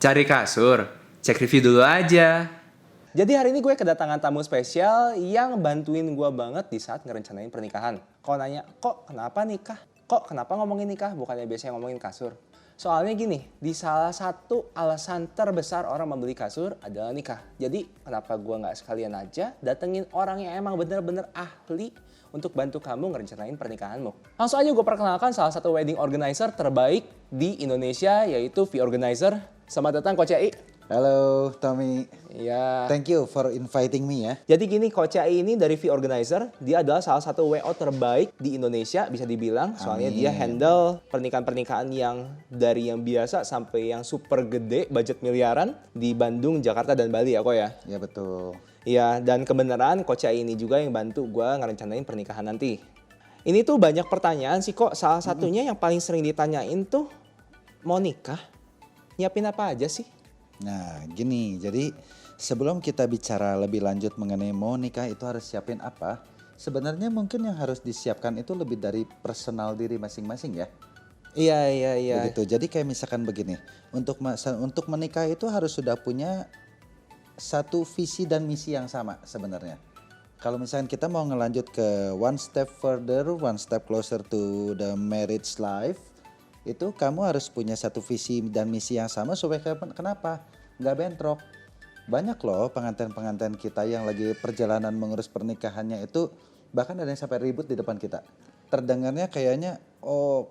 Cari kasur, cek review dulu aja. Jadi hari ini gue kedatangan tamu spesial yang bantuin gue banget di saat ngerencanain pernikahan. Kok nanya, kok kenapa nikah? Kok kenapa ngomongin nikah? Bukannya biasanya ngomongin kasur. Soalnya gini, di salah satu alasan terbesar orang membeli kasur adalah nikah. Jadi kenapa gue nggak sekalian aja datengin orang yang emang bener-bener ahli untuk bantu kamu ngerencanain pernikahanmu. Langsung aja gue perkenalkan salah satu wedding organizer terbaik di Indonesia, yaitu V-Organizer. Selamat datang Coach Ai. Halo Tommy. Ya. Thank you for inviting me ya. Jadi gini, Coach Ai ini dari V-Organizer, dia adalah salah satu WO terbaik di Indonesia bisa dibilang. Soalnya dia handle pernikahan-pernikahan yang dari yang biasa sampai yang super gede, budget miliaran di Bandung, Jakarta, dan Bali ya kok ya? Ya betul. Iya, dan kebenaran Coach Ai ini juga yang bantu gue ngerencanain pernikahan nanti. Ini tuh banyak pertanyaan sih kok, salah satunya yang paling sering ditanyain tuh, mau nikah? Nyiapin apa aja sih? Nah gini, jadi sebelum kita bicara lebih lanjut mengenai mau nikah itu harus siapin apa, sebenarnya mungkin yang harus disiapkan itu lebih dari personal diri masing-masing ya. Iya. Begitu. Jadi kayak misalkan begini, untuk menikah itu harus sudah punya satu visi dan misi yang sama sebenarnya. Kalau misalkan kita mau ngelanjut ke one step further, one step closer to the marriage life, itu kamu harus punya satu visi dan misi yang sama supaya kenapa? Nggak bentrok. Banyak loh pengantin-pengantin kita yang lagi perjalanan mengurus pernikahannya itu bahkan ada yang sampai ribut di depan kita. Terdengarnya kayaknya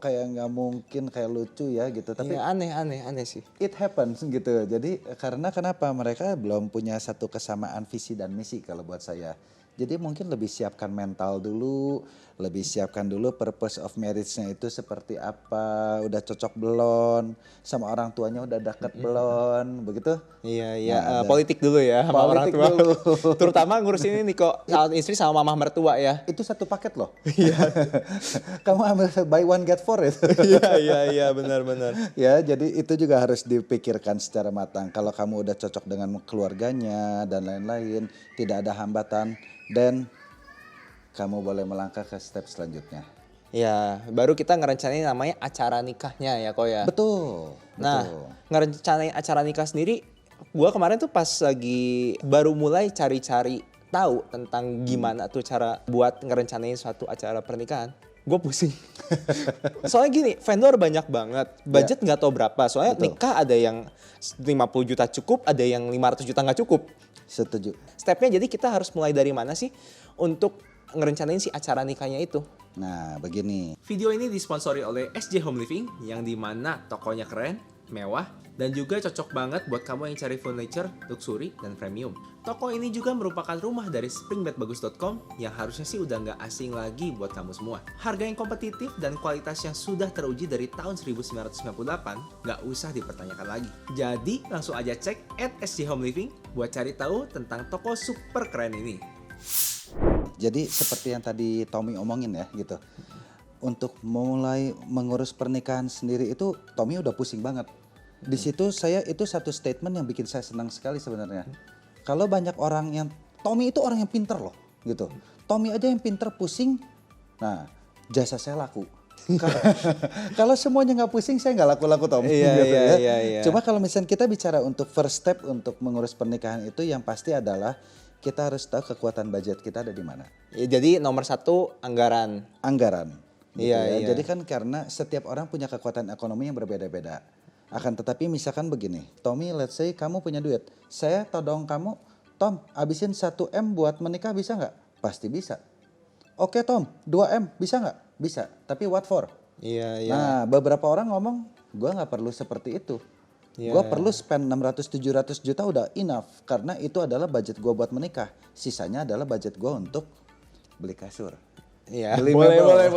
kayak nggak mungkin, kayak lucu ya gitu. Tapi Iya, aneh sih. it happens gitu. Jadi karena kenapa? Mereka belum punya satu kesamaan visi dan misi kalau buat saya. Jadi mungkin lebih siapkan mental dulu, lebih siapkan dulu purpose of marriage-nya itu seperti apa, udah cocok belum, sama orang tuanya udah deket belum, begitu? Iya. Politik dulu ya sama orang Politik tua. dulu. Terutama ngurusin ini kok calon istri sama mamah mertua ya. Itu satu paket loh. Iya. Kamu ambil buy one get four itu. Iya, benar. Ya, jadi itu juga harus dipikirkan secara matang. Kalau kamu udah cocok dengan keluarganya dan lain-lain, tidak ada hambatan, dan kamu boleh melangkah ke step selanjutnya. Ya, baru kita ngerencanain namanya acara nikahnya ya kok ya. Betul. Nah, ngerencanain acara nikah sendiri, gua kemarin tuh pas lagi baru mulai cari-cari tahu tentang gimana tuh cara buat ngerencanain suatu acara pernikahan. Gue pusing. Soalnya gini, vendor banyak banget. Budget nggak tahu berapa. Soalnya Betul. nikah ada yang 50 juta cukup, ada yang 500 juta nggak cukup. Setuju. Stepnya jadi kita harus mulai dari mana sih untuk ngerencanain si acara nikahnya itu? Nah, begini. Video ini disponsori oleh SJ Home Living yang dimana tokonya keren, mewah, dan juga cocok banget buat kamu yang cari furniture, luxury, dan premium. Toko ini juga merupakan rumah dari springbedbagus.com yang harusnya sih udah nggak asing lagi buat kamu semua. Harga yang kompetitif dan kualitas yang sudah teruji dari tahun 1998 nggak usah dipertanyakan lagi. Jadi langsung aja cek @SJ Home Living buat cari tahu tentang toko super keren ini. Jadi seperti yang tadi Tommy omongin ya gitu. Untuk mulai mengurus pernikahan sendiri itu Tommy udah pusing banget. Di situ itu satu statement yang bikin saya senang sekali sebenarnya. Kalau banyak orang yang Tommy itu orang yang pinter loh gitu. Tommy aja yang pinter pusing. Nah, jasa saya laku. Kalau semuanya nggak pusing saya nggak laku-laku Tommy. Iya. Coba kalau misalnya kita bicara untuk first step untuk mengurus pernikahan itu yang pasti adalah kita harus tahu kekuatan budget kita ada di mana. Ya, jadi nomor satu anggaran. Anggaran. Gitu Iya. Jadi kan karena setiap orang punya kekuatan ekonomi yang berbeda-beda. Akan tetapi misalkan begini, Tommy let's say kamu punya duit. Saya todong kamu, Tom habisin 1M buat menikah bisa nggak? Pasti bisa. Oke Tom, 2M bisa nggak? Bisa, tapi what for? Iya. Nah beberapa orang ngomong, gue nggak perlu seperti itu. Gue perlu spend 600-700 juta udah enough. Karena itu adalah budget gue buat menikah. Sisanya adalah budget gue untuk beli kasur. Iya. Beli Boleh. mebel.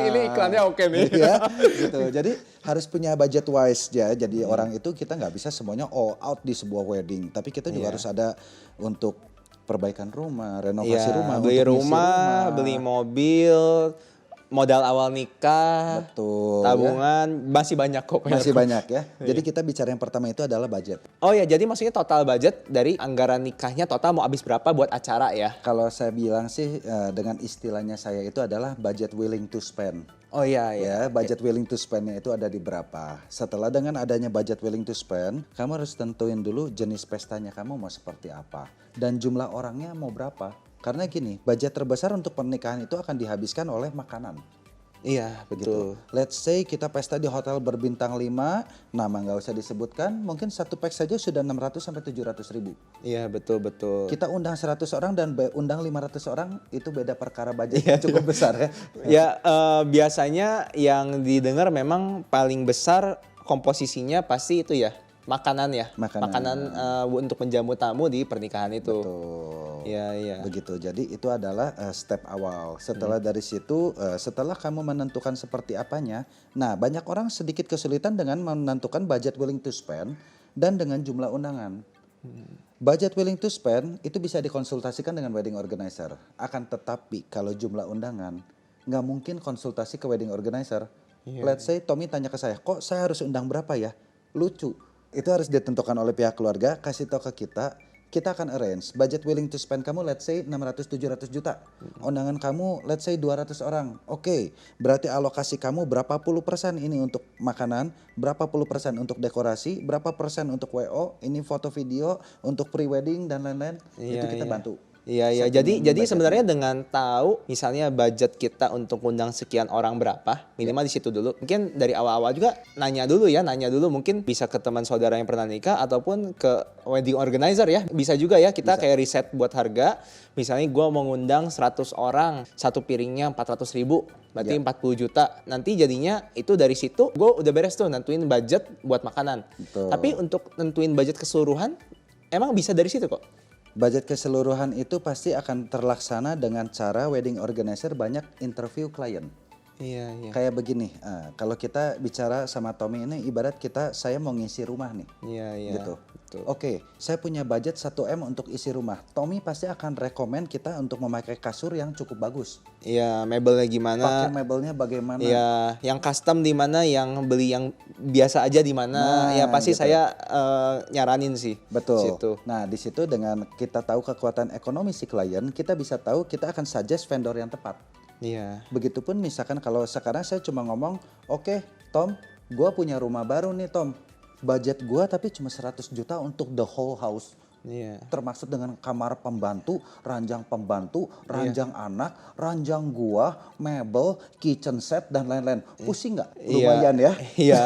Ini iklannya oke nih. Ya, gitu. Jadi harus punya budget wise ya. Jadi orang itu kita nggak bisa semuanya all out di sebuah wedding. Tapi kita juga harus ada untuk perbaikan rumah, renovasi rumah, beli untuk ngisi rumah, beli mobil, modal awal nikah, betul. tabungan, masih banyak kok. Masih banyak ya. Jadi kita bicara yang pertama itu adalah budget. Oh ya, jadi maksudnya total budget dari anggaran nikahnya total mau habis berapa buat acara ya? Kalau saya bilang sih dengan istilahnya saya itu adalah budget willing to spend. Oh iya Ya, budget willing to spend-nya itu ada di berapa. Setelah dengan adanya budget willing to spend, kamu harus tentuin dulu jenis pestanya kamu mau seperti apa. Dan jumlah orangnya mau berapa. Karena gini, budget terbesar untuk pernikahan itu akan dihabiskan oleh makanan. Iya, Begitu. betul. Let's say kita pesta di hotel berbintang 5, nama nggak usah disebutkan, mungkin satu pack saja sudah 600 sampai 700 ribu. Iya, betul. Kita undang 100 orang dan undang 500 orang, itu beda perkara budget yang cukup besar ya. Ya, biasanya yang didengar memang paling besar komposisinya pasti itu ya, makanan ya. Makanan. Untuk menjamu tamu di pernikahan itu. Betul. Iya. Begitu. Jadi itu adalah step awal. Setelah dari situ, setelah kamu menentukan seperti apanya, nah banyak orang sedikit kesulitan dengan menentukan budget willing to spend dan dengan jumlah undangan. Budget willing to spend itu bisa dikonsultasikan dengan wedding organizer. Akan tetapi kalau jumlah undangan, nggak mungkin konsultasi ke wedding organizer. Let's say Tommy tanya ke saya, kok saya harus undang berapa ya? Lucu. Itu harus ditentukan oleh pihak keluarga, kasih tahu ke kita akan arrange. Budget willing to spend kamu let's say 600-700 juta. Undangan kamu let's say 200 orang. Oke, berarti alokasi kamu berapa puluh persen ini untuk makanan, berapa puluh persen untuk dekorasi, berapa persen untuk WO, ini foto video, untuk pre-wedding dan lain-lain. Itu kita bantu. Iya. Jadi sebenarnya dengan tahu misalnya budget kita untuk undang sekian orang berapa, minimal di situ dulu. Mungkin dari awal-awal juga nanya dulu mungkin bisa ke teman saudara yang pernah nikah ataupun ke wedding organizer ya. Bisa juga ya kita kayak riset buat harga. Misalnya gue mau ngundang 100 orang, satu piringnya 400 ribu, berarti 40 juta. Nanti jadinya itu dari situ gue udah beres tuh nentuin budget buat makanan. Betul. Tapi untuk nentuin budget keseluruhan emang bisa dari situ kok. Budget keseluruhan itu pasti akan terlaksana dengan cara wedding organizer banyak interview klien. Iya. Kayak begini, kalau kita bicara sama Tommy ini ibarat saya mau ngisi rumah nih. Iya. Gitu. Betul. Oke, saya punya budget 1 M untuk isi rumah. Tommy pasti akan rekomen kita untuk memakai kasur yang cukup bagus. Iya, mebelnya gimana? Pakai mebelnya bagaimana? Iya, yang custom di mana, yang beli yang biasa aja di mana? Nah, Ya pasti gitu. saya nyaranin sih. Betul. Situ. Nah, di situ dengan kita tahu kekuatan ekonomi si klien, kita bisa tahu kita akan suggest vendor yang tepat. Iya. Begitupun misalkan kalau sekarang saya cuma ngomong, oke, Tom, gue punya rumah baru nih Tom. Budget gue tapi cuma 100 juta untuk the whole house. Iya. Termasuk dengan kamar pembantu, ranjang anak, ranjang gua, mebel, kitchen set dan lain-lain. Pusing nggak? Lumayan ya. Iya.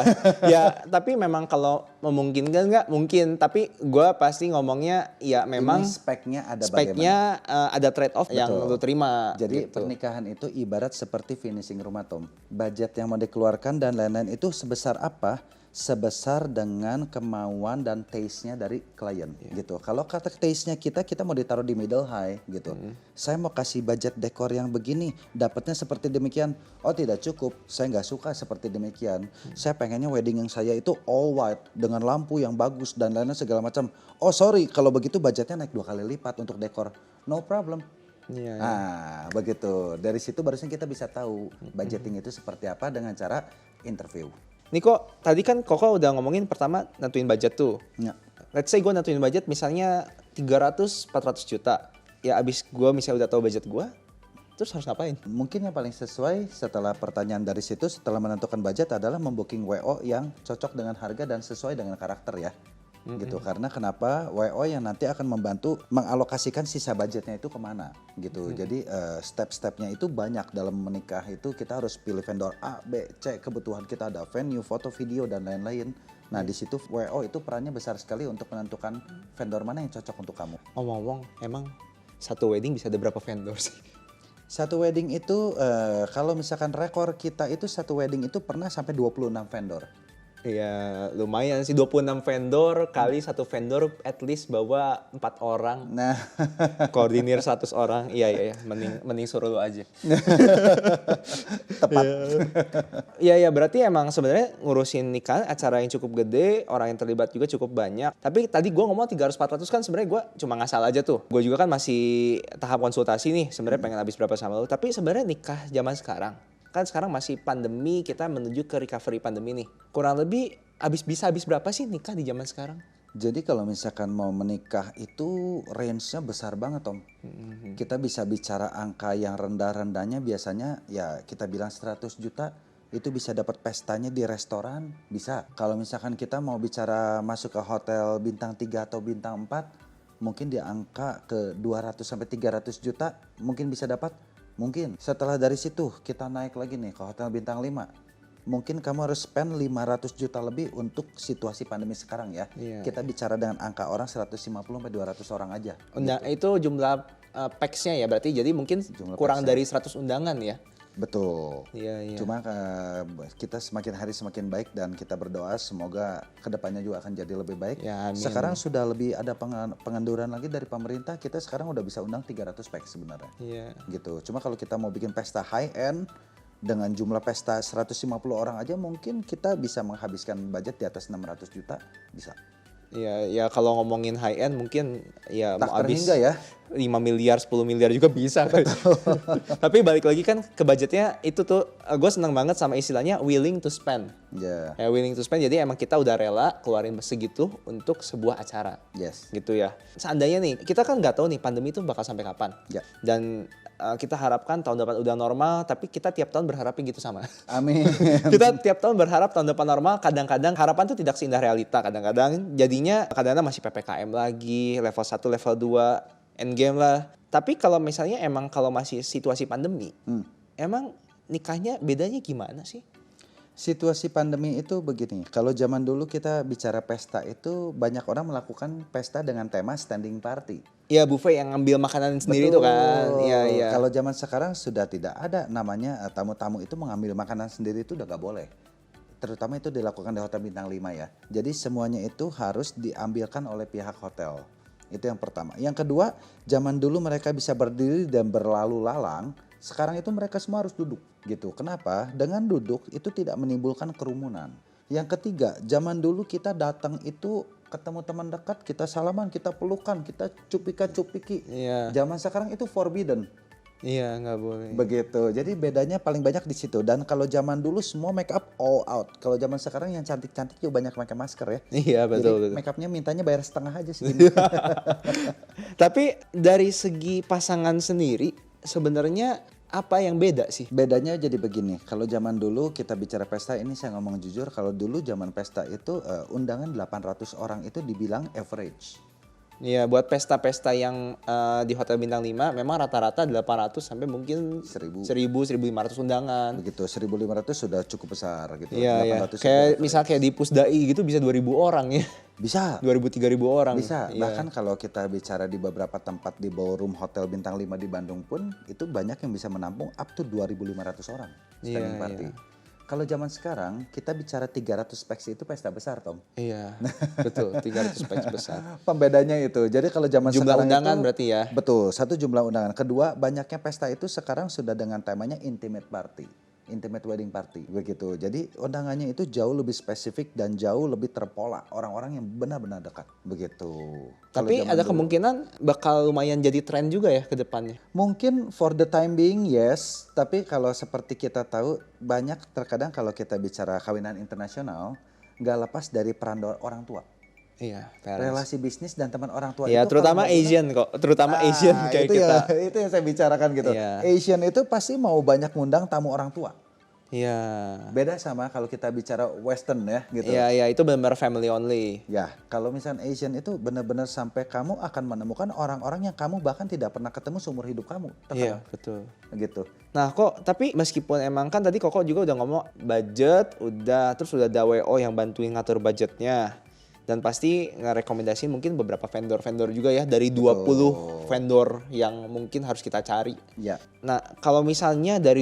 Ya, tapi memang kalau memungkinkan nggak mungkin. Tapi gue pasti ngomongnya ya memang Ini speknya ada speknya ada trade off yang lu terima. Jadi gitu. pernikahan itu ibarat seperti finishing rumah Tom. Budget yang mau dikeluarkan dan lain-lain itu sebesar apa? Sebesar dengan kemauan dan taste-nya dari klien gitu. Kalau kata taste-nya kita mau ditaruh di middle high gitu. Saya mau kasih budget dekor yang begini, dapatnya seperti demikian. Oh tidak cukup, saya nggak suka seperti demikian. Saya pengennya wedding yang saya itu all white dengan lampu yang bagus dan lain-lain segala macam. Oh sorry, kalau begitu budgetnya naik 2 kali lipat untuk dekor. No problem. Iya. Nah begitu, dari situ barusan kita bisa tahu budgeting itu seperti apa dengan cara interview. Niko, tadi kan Koko udah ngomongin pertama nentuin budget tuh. Ya. Let's say gue nentuin budget misalnya 300-400 juta. Ya abis gue misalnya udah tahu budget gue, terus harus ngapain? Mungkin yang paling sesuai setelah pertanyaan dari situ, setelah menentukan budget adalah membooking WO yang cocok dengan harga dan sesuai dengan karakter ya. Gitu. Karena kenapa WO yang nanti akan membantu mengalokasikan sisa budgetnya itu kemana gitu. Jadi step-stepnya itu banyak dalam menikah itu kita harus pilih vendor A, B, C. Kebutuhan kita ada venue, foto, video dan lain-lain. Nah di situ WO itu perannya besar sekali untuk menentukan vendor mana yang cocok untuk kamu. Ngomong-ngomong, emang satu wedding bisa ada berapa vendor sih? Satu wedding itu kalau misalkan rekor kita itu satu wedding itu pernah sampai 26 vendor. Ya lumayan sih 26 vendor kali satu vendor at least bawa 4 orang. Nah, Koordinir 100 orang. Iya. Mending suruh lu aja. tepat. Iya berarti emang sebenarnya ngurusin nikah acara yang cukup gede, orang yang terlibat juga cukup banyak. Tapi tadi gue ngomong 300-400 kan sebenarnya gue cuma ngasal aja tuh. Gue juga kan masih tahap konsultasi nih, sebenarnya pengen habis berapa sama lu. Tapi sebenarnya nikah zaman sekarang kan sekarang masih pandemi, kita menuju ke recovery pandemi nih. Kurang lebih habis berapa sih nikah di zaman sekarang? Jadi kalau misalkan mau menikah itu range-nya besar banget Om. Kita bisa bicara angka yang rendah-rendahnya biasanya ya kita bilang 100 juta itu bisa dapat pestanya di restoran, bisa. Kalau misalkan kita mau bicara masuk ke hotel bintang 3 atau bintang 4, mungkin di angka ke 200 sampai 300 juta mungkin bisa dapat. Mungkin setelah dari situ kita naik lagi nih ke hotel bintang 5. Mungkin kamu harus spend 500 juta lebih untuk situasi pandemi sekarang ya. Iya, Kita bicara dengan angka orang 150 sampai 200 orang aja. Itu jumlah pax-nya ya berarti, jadi mungkin Jumlah kurang pax-nya. dari 100 undangan ya. Betul. Iya, iya. Cuma kita semakin hari semakin baik dan kita berdoa semoga kedepannya juga akan jadi lebih baik. Ya, amin. Sekarang sudah lebih ada penganduran lagi dari pemerintah. Kita sekarang udah bisa undang 300 pax sebenarnya. Iya. Gitu. Cuma kalau kita mau bikin pesta high end dengan jumlah pesta 150 orang aja mungkin kita bisa menghabiskan budget di atas 600 juta bisa. Iya, ya kalau ngomongin high end mungkin ya Tak mau habis terhingga ya. 5 miliar, 10 miliar juga bisa. Tapi balik lagi kan ke budgetnya itu tuh gue seneng banget sama istilahnya willing to spend. Ya. Ya willing to spend, jadi emang kita udah rela keluarin segitu untuk sebuah acara. Yes. Gitu ya. Seandainya nih, kita kan nggak tahu nih pandemi itu bakal sampai kapan. Ya. Dan kita harapkan tahun depan udah normal, tapi kita tiap tahun berharapnya gitu sama. Amin. Kita tiap tahun berharap tahun depan normal, kadang-kadang harapan tuh tidak seindah realita. Kadang-kadang jadinya kadang-kadang masih PPKM lagi, level 1, level 2, endgame lah. Tapi kalau misalnya emang kalau masih situasi pandemi, emang nikahnya bedanya gimana sih? Situasi pandemi itu begini, kalau zaman dulu kita bicara pesta itu banyak orang melakukan pesta dengan tema standing party. Ya buffet yang ngambil makanan sendiri itu kan. Iya, iya. Kalau zaman sekarang sudah tidak ada namanya tamu-tamu itu mengambil makanan sendiri itu udah gak boleh. Terutama itu dilakukan di hotel bintang 5 ya. Jadi semuanya itu harus diambilkan oleh pihak hotel. Itu yang pertama. Yang kedua, zaman dulu mereka bisa berdiri dan berlalu lalang. Sekarang itu mereka semua harus duduk gitu. Kenapa? Dengan duduk itu tidak menimbulkan kerumunan. Yang ketiga, zaman dulu kita datang itu ketemu teman dekat, kita salaman, kita pelukan, kita cupika-cupiki. Iya. Zaman sekarang itu forbidden. Iya, nggak boleh. Begitu. Jadi bedanya paling banyak di situ. Dan kalau zaman dulu semua make up all out. Kalau zaman sekarang yang cantik-cantik juga banyak pakai masker ya. Iya, betul, Jadi betul. make upnya mintanya bayar setengah aja segini. Tapi dari segi pasangan sendiri, sebenarnya apa yang beda sih? Bedanya jadi begini, kalau zaman dulu kita bicara pesta ini saya ngomong jujur, kalau dulu zaman pesta itu undangan 800 orang itu dibilang average. Iya, buat pesta-pesta yang di Hotel Bintang 5 memang rata-rata 800 sampai mungkin 1000. 1.500 undangan. Begitu, 1.500 sudah cukup besar gitu. Iya, iya. 800 Kayak itu misal kayak di Pusdai gitu bisa 2.000 orang ya. bisa. 2.000-3.000 orang. Bisa, Iya. bahkan kalau kita bicara di beberapa tempat di ballroom Hotel Bintang 5 di Bandung pun itu banyak yang bisa menampung up to 2.500 orang standing Iya, party. iya. Kalau zaman sekarang kita bicara 300 pax itu pesta besar, Tom. Iya, betul. 300 pax besar. Pembedanya itu. Jadi kalau zaman Jumlah sekarang undangan itu, berarti ya? Betul, satu jumlah undangan. Kedua, banyaknya pesta itu sekarang sudah dengan temanya intimate party. Intimate wedding party begitu. Jadi undangannya itu jauh lebih spesifik dan jauh lebih terpola. Orang-orang yang benar-benar dekat begitu. Kalau Tapi zaman ada dulu, kemungkinan bakal lumayan jadi tren juga ya ke depannya. mungkin for the time being yes, tapi kalau seperti kita tahu banyak terkadang kalau kita bicara kawinan internasional nggak lepas dari peran orang tua. Iya, parents. Relasi bisnis dan teman orang tua Ya, itu terutama kalau nggak Asian kok. Terutama Asian kayak itu kita. Ya, itu yang saya bicarakan gitu. Iya. Asian itu pasti mau banyak ngundang tamu orang tua. Iya. Beda sama kalau kita bicara Western ya gitu. Iya, iya, itu benar-benar family only. Ya, kalau misalnya Asian itu benar-benar sampai kamu akan menemukan orang-orang yang kamu bahkan tidak pernah ketemu seumur hidup kamu. Iya, betul. Gitu. Nah kok, tapi meskipun emang kan tadi Koko juga udah ngomong budget, terus udah ada WO yang bantuin ngatur budgetnya. Dan pasti ngerekomendasiin mungkin beberapa vendor-vendor juga ya, dari 20 vendor yang mungkin harus kita cari. Ya, Nah kalau misalnya dari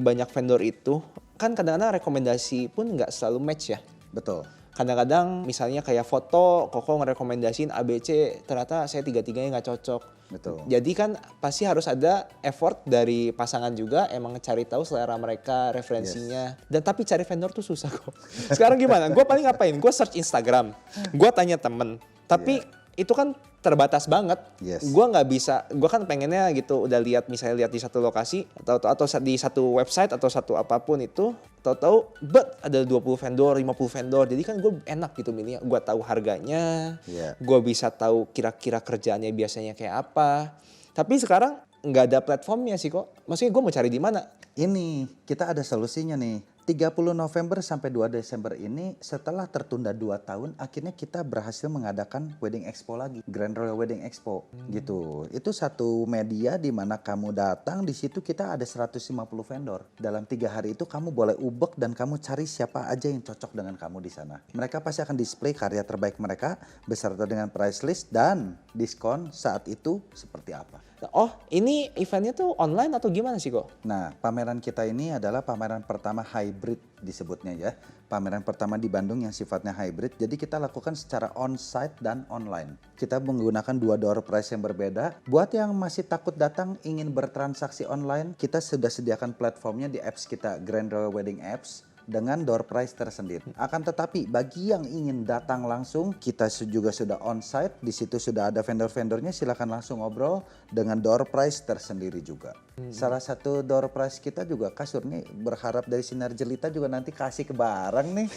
banyak vendor itu, kan kadang-kadang rekomendasi pun nggak selalu match ya. betul. Kadang-kadang misalnya kayak foto, Koko ngerekomendasiin ABC, ternyata saya tiga-tiganya nggak cocok. Betul. Jadi kan pasti harus ada effort dari pasangan juga, emang cari tahu selera mereka, referensinya. Dan tapi cari vendor tuh susah kok. Sekarang gimana? Gue paling ngapain? Gue search Instagram, gue tanya temen. Tapi itu kan terbatas banget. Yes. Gue nggak bisa, gue kan pengennya gitu udah misalnya lihat di satu lokasi atau di satu website atau satu apapun itu, tahu-tahu ada 20 vendor, 50 vendor. Jadi kan gue enak gitu milih. Gue tahu harganya, gue bisa tahu kira-kira kerjaannya biasanya kayak apa. Tapi sekarang nggak ada platformnya sih kok. Maksudnya gue mau cari di mana? Ini kita ada solusinya nih. 30 November sampai 2 Desember ini setelah tertunda 2 tahun akhirnya kita berhasil mengadakan Wedding Expo lagi, Grand Royal Wedding Expo gitu. Itu satu media di mana kamu datang, di situ kita ada 150 vendor. Dalam 3 hari itu kamu boleh ubek dan kamu cari siapa aja yang cocok dengan kamu di sana. Mereka pasti akan display karya terbaik mereka beserta dengan price list dan diskon saat itu seperti apa. Oh, ini eventnya tuh online atau gimana sih kok? Nah, pameran kita ini adalah pameran pertama hybrid disebutnya ya. Pameran pertama di Bandung yang sifatnya hybrid. Jadi kita lakukan secara on-site dan online. Kita menggunakan 2 door prize yang berbeda. Buat yang masih takut datang ingin bertransaksi online, kita sudah sediakan platformnya di apps kita, Grand Royal Wedding Apps, dengan door prize tersendiri. Akan tetapi bagi yang ingin datang langsung, kita juga sudah on-site. Di situ sudah ada vendor-vendornya, silakan langsung ngobrol dengan door prize tersendiri juga. Salah satu door prize kita juga kasur nih, berharap dari Sinar Jelita juga nanti kasih ke barang nih.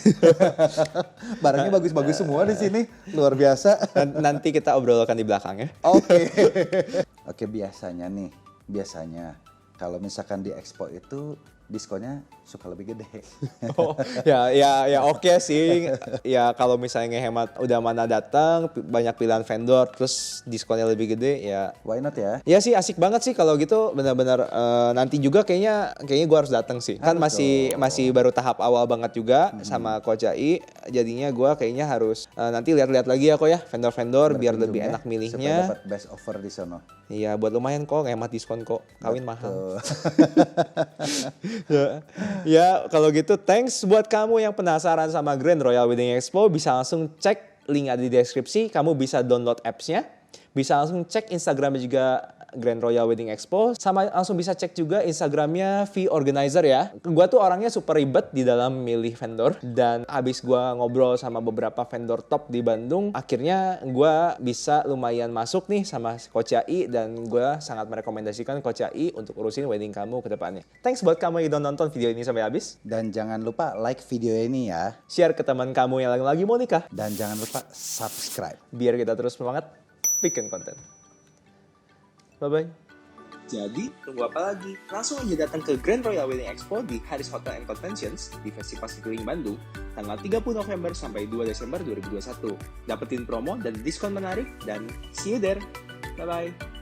Barangnya bagus-bagus semua di sini, luar biasa. Nanti kita obrolkan di belakang ya. Oke. Oke, biasanya kalau misalkan di expo itu diskonnya suka lebih gede. Oh, ya oke sih. Ya kalau misalnya ngehemat udah mana datang, banyak pilihan vendor, terus diskonnya lebih gede ya. Why not ya? Ya sih asik banget sih kalau gitu, benar-benar nanti juga kayaknya gue harus datang sih. Kan masih baru tahap awal banget juga sama Coach AI. Jadinya gue kayaknya harus nanti lihat-lihat lagi ya kok ya vendor-vendor biar lebih enak milihnya. Supaya dapat best offer di sono. Iya, buat lumayan kok ngehemat diskon kok. Kawin mahal. Ya kalau gitu thanks buat kamu yang penasaran sama Grand Royal Wedding Expo, bisa langsung cek link ada di deskripsi. Kamu bisa download apps-nya, bisa langsung cek Instagramnya juga Grand Royal Wedding Expo, sama langsung bisa cek juga Instagramnya V Organizer ya. Gua tuh orangnya super ribet di dalam milih vendor, dan habis gua ngobrol sama beberapa vendor top di Bandung, akhirnya gua bisa lumayan masuk nih sama Coach AI, dan gua sangat merekomendasikan Coach AI untuk urusin wedding kamu ke depannya. Thanks buat kamu yang udah nonton video ini sampai habis. Dan jangan lupa like video ini ya. Share ke teman kamu yang lagi mau nikah. Dan jangan lupa subscribe. Biar kita terus semangat bikin konten. Bye-bye. Jadi, tunggu apa lagi? Langsung aja datang ke Grand Royal Wedding Expo di Haris Hotel and Conventions di Festival Citylink Bandung tanggal 30 November sampai 2 Desember 2021. Dapetin promo dan diskon menarik, dan see you there. Bye-bye.